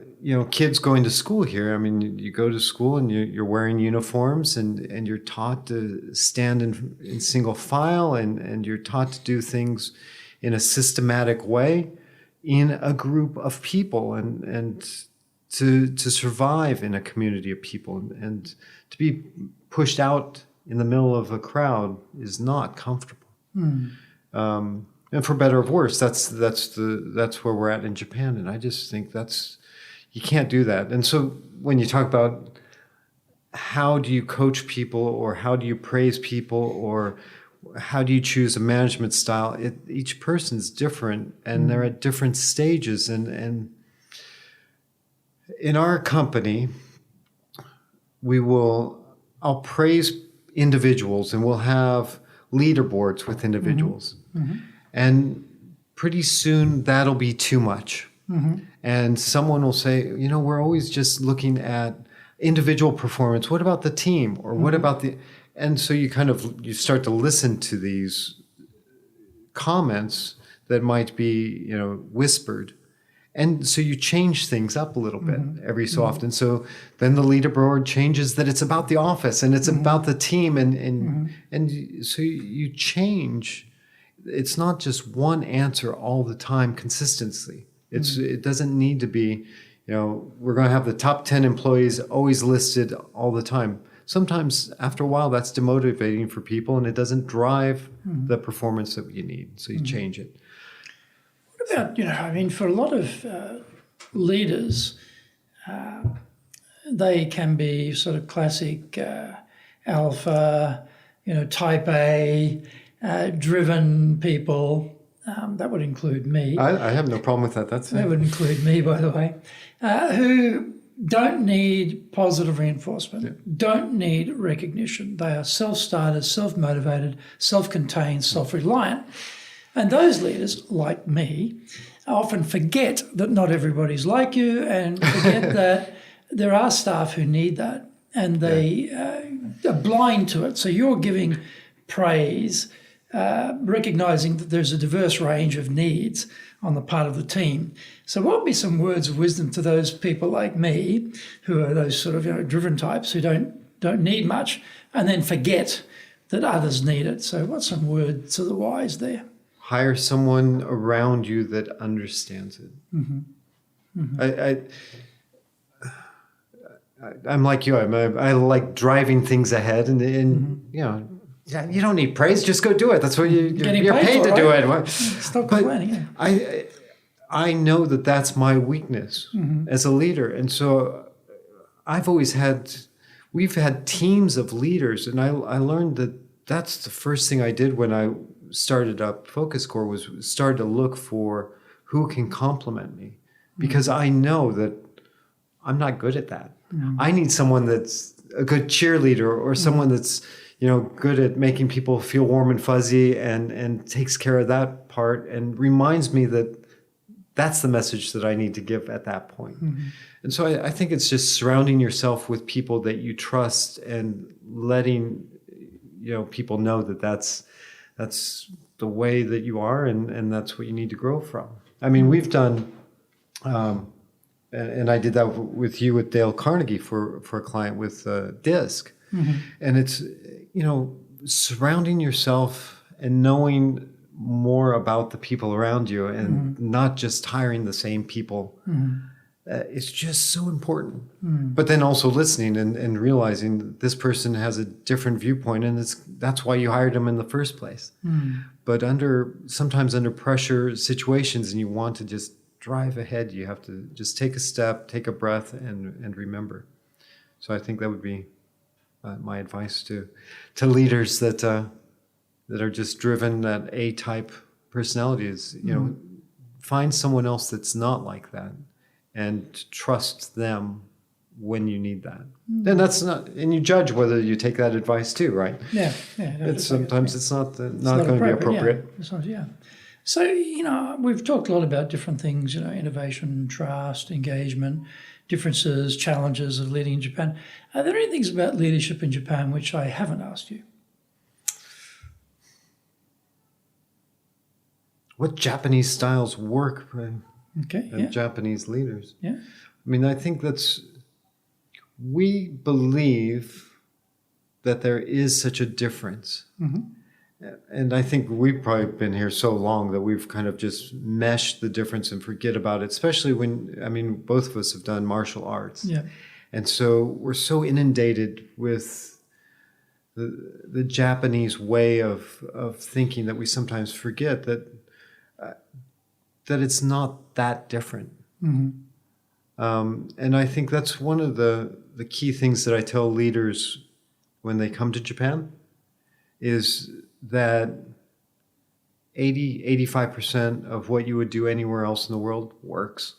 kids going to school here. I mean, you go to school and you're wearing uniforms and you're taught to stand in single file and you're taught to do things in a systematic way in a group of people and to survive in a community of people and to be pushed out in the middle of a crowd is not comfortable. And for better or worse, that's where we're at in Japan. And I just think you can't do that. And so when you talk about how do you coach people or how do you praise people or how do you choose a management style, each person's different and they're at different stages. And in our company, I'll praise individuals and we'll have leaderboards with individuals. And pretty soon that'll be too much. And someone will say, we're always just looking at individual performance. What about the team? Or what about and so you start to listen to these comments that might be, whispered. And so you change things up a little bit every so often. So then the leaderboard changes that it's about the office and it's about the team. And so you change. It's not just one answer all the time consistently. It doesn't need to be, we're going to have the top 10 employees always listed all the time. Sometimes after a while that's demotivating for people and it doesn't drive the performance that you need. So you change it. What about, for a lot of leaders, they can be sort of classic alpha, type A, driven people. That would include me. I have no problem with that. That would include me, by the way, who don't need positive reinforcement, don't need recognition. They are self-starters, self-motivated, self-contained, self-reliant. And those leaders, like me, often forget that not everybody's like you and forget that there are staff who need that. And they are blind to it. So you're giving praise recognizing that there's a diverse range of needs on the part of the team. So what would be some words of wisdom to those people like me, who are those sort of driven types who don't need much and then forget that others need it? So what's some words of the wise there? Hire someone around you that understands it. I'm like you. I like driving things ahead, and you don't need praise. Just go do it. That's what you're paid to do it. Stop complaining. I know that that's my weakness as a leader, and so we've had teams of leaders, and I learned that that's the first thing I did when I started up FocusCore was started to look for who can complement me, because I know that I'm not good at that. I need someone that's a good cheerleader, or someone that's good at making people feel warm and fuzzy, and takes care of that part and reminds me that that's the message that I need to give at that point. And so I think it's just surrounding yourself with people that you trust and letting people know that that's the way that you are, and that's what you need to grow from. I mean, we've done, and I did that with you with Dale Carnegie for a client with DISC. And it's, surrounding yourself and knowing more about the people around you, and not just hiring the same people. It's just so important. But then also listening and realizing that this person has a different viewpoint, and that's why you hired them in the first place. But sometimes under pressure situations, and you want to just drive ahead, you have to just take a step, take a breath, and remember. So I think that would be my advice to leaders that are just driven, that A-type personality is, find someone else that's not like that, and trust them when you need that. And you judge whether you take that advice too, right? Yeah. Sometimes it's not going to be appropriate. Yeah. So, we've talked a lot about different things, innovation, trust, engagement, differences, challenges of leading in Japan. Are there any things about leadership in Japan which I haven't asked you? What Japanese styles work for Japanese leaders? Yeah. I mean, I think we believe that there is such a difference. And I think we've probably been here so long that we've kind of just meshed the difference and forget about it, especially when, both of us have done martial arts. Yeah. And so we're so inundated with the Japanese way of thinking that we sometimes forget that it's not that different. And I think that's one of the key things that I tell leaders when they come to Japan is that 85% of what you would do anywhere else in the world works.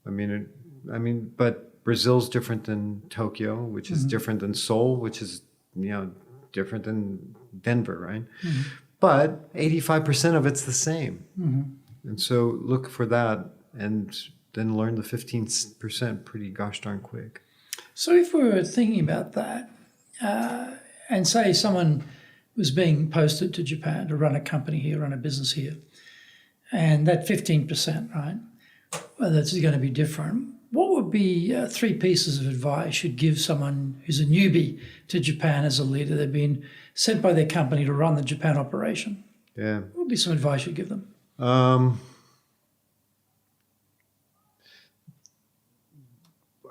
But Brazil's different than Tokyo, which is different than Seoul, which is, different than Denver, right? But 85% of it's the same. And so look for that, and then learn the 15% pretty gosh darn quick. So if we were thinking about that, and say someone was being posted to Japan to run a company here, run a business here, and that 15%, right, well, that's going to be different. What would be 3 pieces of advice you'd give someone who's a newbie to Japan as a leader? They've been sent by their company to run the Japan operation. Yeah. What would be some advice you'd give them?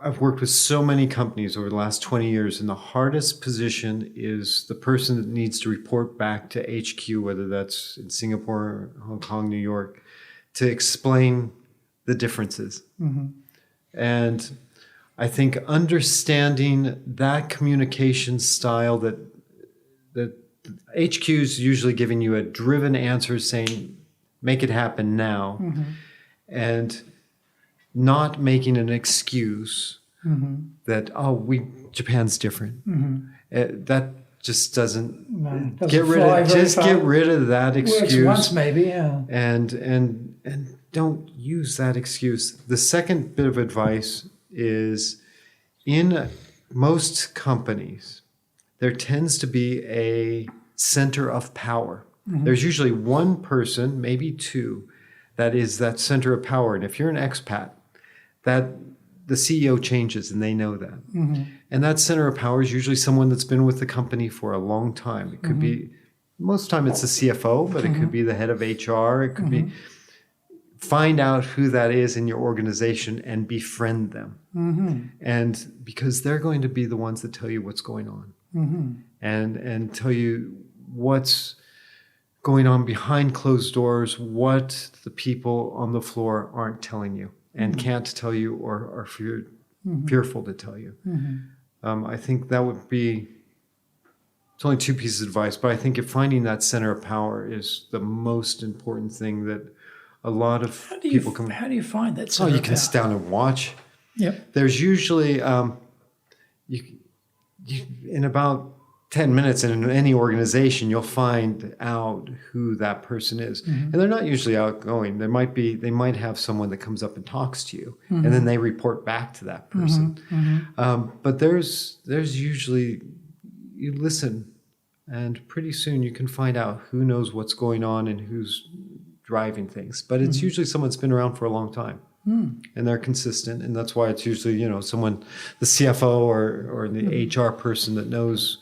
I've worked with so many companies over the last 20 years, and the hardest position is the person that needs to report back to HQ, whether that's in Singapore, Hong Kong, New York, to explain the differences. And I think understanding that communication style, that HQ is usually giving you a driven answer saying, make it happen now, and not making an excuse that, Japan's different. That just doesn't get rid of that excuse. Works once maybe, yeah. And don't use that excuse. The second bit of advice is, in most companies, there tends to be a center of power. There's usually one person, maybe two, that is that center of power. And if you're an expat, that the CEO changes and they know that. And that center of power is usually someone that's been with the company for a long time. It could be, most time it's the CFO, but it could be the head of HR. It could be, find out who that is in your organization and befriend them. And because they're going to be the ones that tell you what's going on and tell you what's going on behind closed doors, what the people on the floor aren't telling you and can't tell you or are fearful to tell you. I think that would be, it's only two pieces of advice, but I think if finding that center of power is the most important thing that a lot of people can... How do you find that center Oh, you of can power? sit down and watch. Yep. There's usually, you in about 10 minutes in any organization, you'll find out who that person is. And they're not usually outgoing. They might have someone that comes up and talks to you, and then they report back to that person. But there's usually, you listen, and pretty soon you can find out who knows what's going on and who's driving things. But it's usually someone that's been around for a long time. And they're consistent, and that's why it's usually, someone, the CFO or the HR person that knows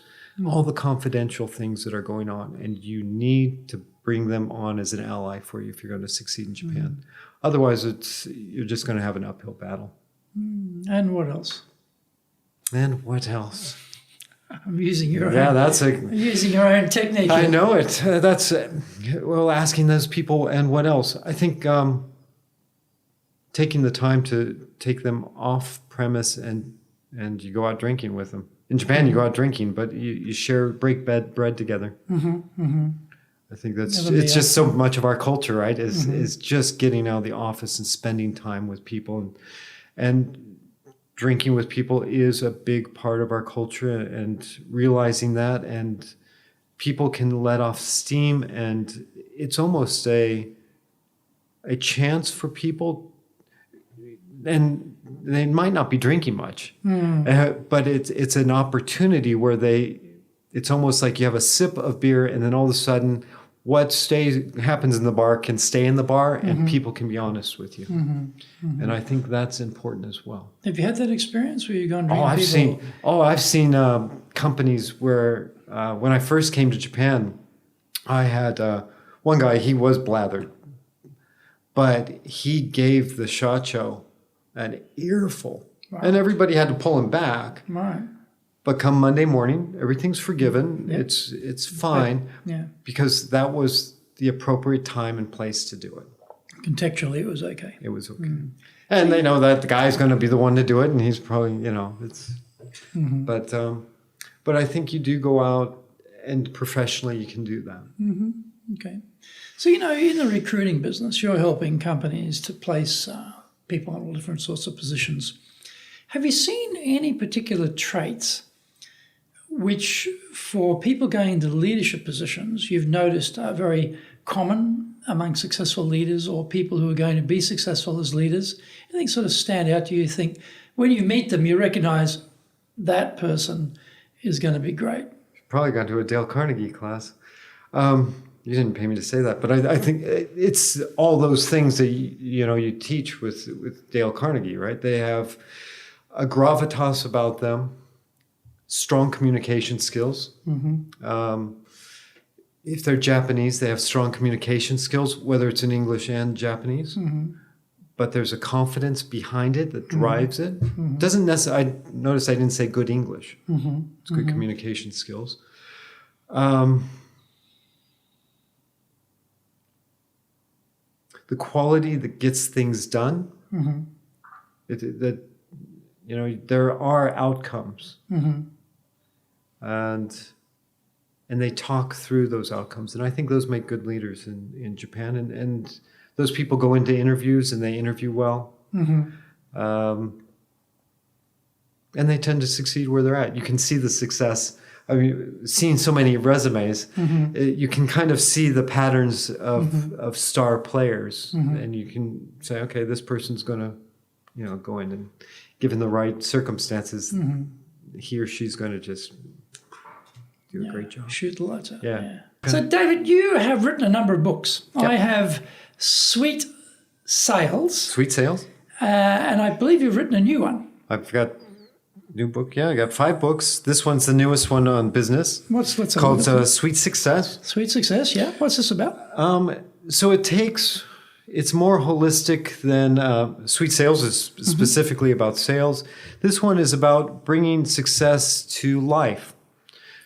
all the confidential things that are going on, and you need to bring them on as an ally for you if you're going to succeed in Japan. Otherwise, you're just going to have an uphill battle. And what else? And what else? I'm using your own. Yeah, using your own technique. I know it. That's asking those people. And what else? I think taking the time to take them off premise and you go out drinking with them. In Japan, you go out drinking, but you break bread together. I think it's just so much of our culture, right? Is just getting out of the office and spending time with people, and drinking with people is a big part of our culture, and realizing that, and people can let off steam, and it's almost a chance for people, and they might not be drinking much, but it's an opportunity where it's almost like you have a sip of beer, and then all of a sudden what happens in the bar can stay in the bar, and people can be honest with you. And I think that's important as well. Have you had that experience where you've gone drinking? I've seen companies where when I first came to Japan, I had one guy, he was blathered, but he gave the shacho an earful. Wow. And everybody had to pull him back. Right. But come Monday morning, everything's forgiven. Yep. It's fine. Yeah. Because that was the appropriate time and place to do it. Contextually, it was okay. It was okay. And they know that the guy's going to be the one to do it, and he's probably, it's... But I think you do go out, and professionally you can do that. Okay. So, in the recruiting business, you're helping companies to place people in all different sorts of positions. Have you seen any particular traits which, for people going into leadership positions, you've noticed are very common among successful leaders or people who are going to be successful as leaders? Anything sort of stand out to you? You think when you meet them, you recognize that person is going to be great? Probably gone to a Dale Carnegie class. You didn't pay me to say that, but I think it's all those things that you teach with Dale Carnegie, right? They have a gravitas about them, strong communication skills. If they're Japanese, they have strong communication skills, whether it's in English and Japanese. But there's a confidence behind it that drives it. Doesn't necessarily. I noticed I didn't say good English. It's good communication skills. The quality that gets things done. There are outcomes, and they talk through those outcomes, and I think those make good leaders in Japan. And those people go into interviews and they interview well, and they tend to succeed where they're at. You can see the success. I mean, seeing so many resumes, you can kind of see the patterns of star players, and you can say, okay, this person's going to, go in and, given the right circumstances, he or she's going to just do a great job. Shoot the lights out. Yeah. So, David, you have written a number of books. Yep. I have Sweet Sales. Sweet Sales. And I believe you've written a new one. I've got a new book. Yeah, I got 5 books. This one's the newest one on business. What's called Sweet Success. Sweet Success, yeah. What's this about? So it's more holistic than Sweet Sales is specifically about sales. This one is about bringing success to life.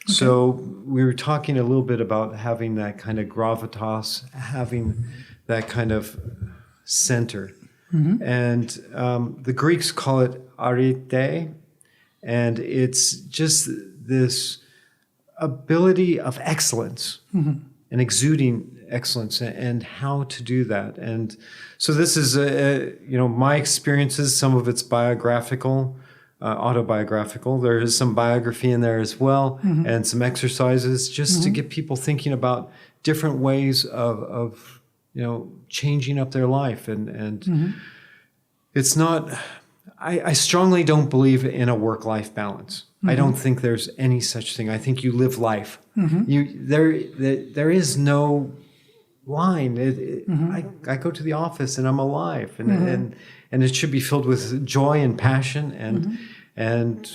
Okay. So we were talking a little bit about having that kind of gravitas, having that kind of center. Mm-hmm. And the Greeks call it arete, and it's just this ability of excellence and exuding excellence and how to do that. And so this is my experiences. Some of it's biographical, autobiographical. There is some biography in there as well, and some exercises just to get people thinking about different ways of changing up their life. And it's not, I strongly don't believe in a work-life balance. I don't think there's any such thing. I think you live life. There is no line. I go to the office and I'm alive, and it should be filled with joy and passion. And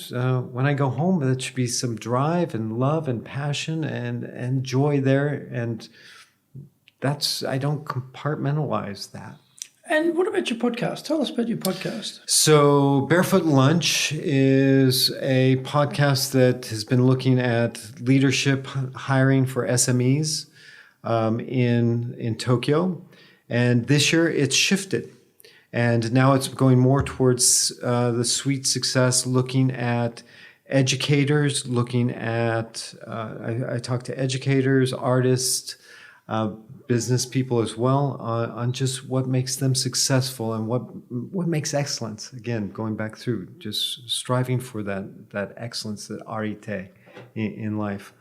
when I go home, it should be some drive and love and passion and joy there. And I don't compartmentalize that. And what about your podcast? Tell us about your podcast. So Barefoot Lunch is a podcast that has been looking at leadership hiring for SMEs in Tokyo. And this year it's shifted. And now it's going more towards the Sweet Success, looking at educators, looking at, I talk to educators, artists, business people as well, on just what makes them successful and what makes excellence. Again, going back through, just striving for that excellence, that arete in life.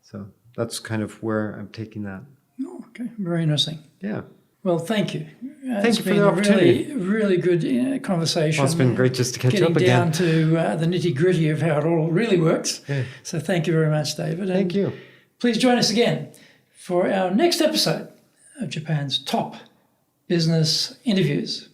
So that's kind of where I'm taking that. Oh, okay. Very interesting. Yeah. Well, thank you. Thank you for the opportunity. Really good conversation. Well, it's been great just to catch up again. Getting down to the nitty-gritty of how it all really works. Yeah. So thank you very much, David. Thank you. Please join us again for our next episode of Japan's top business interviews.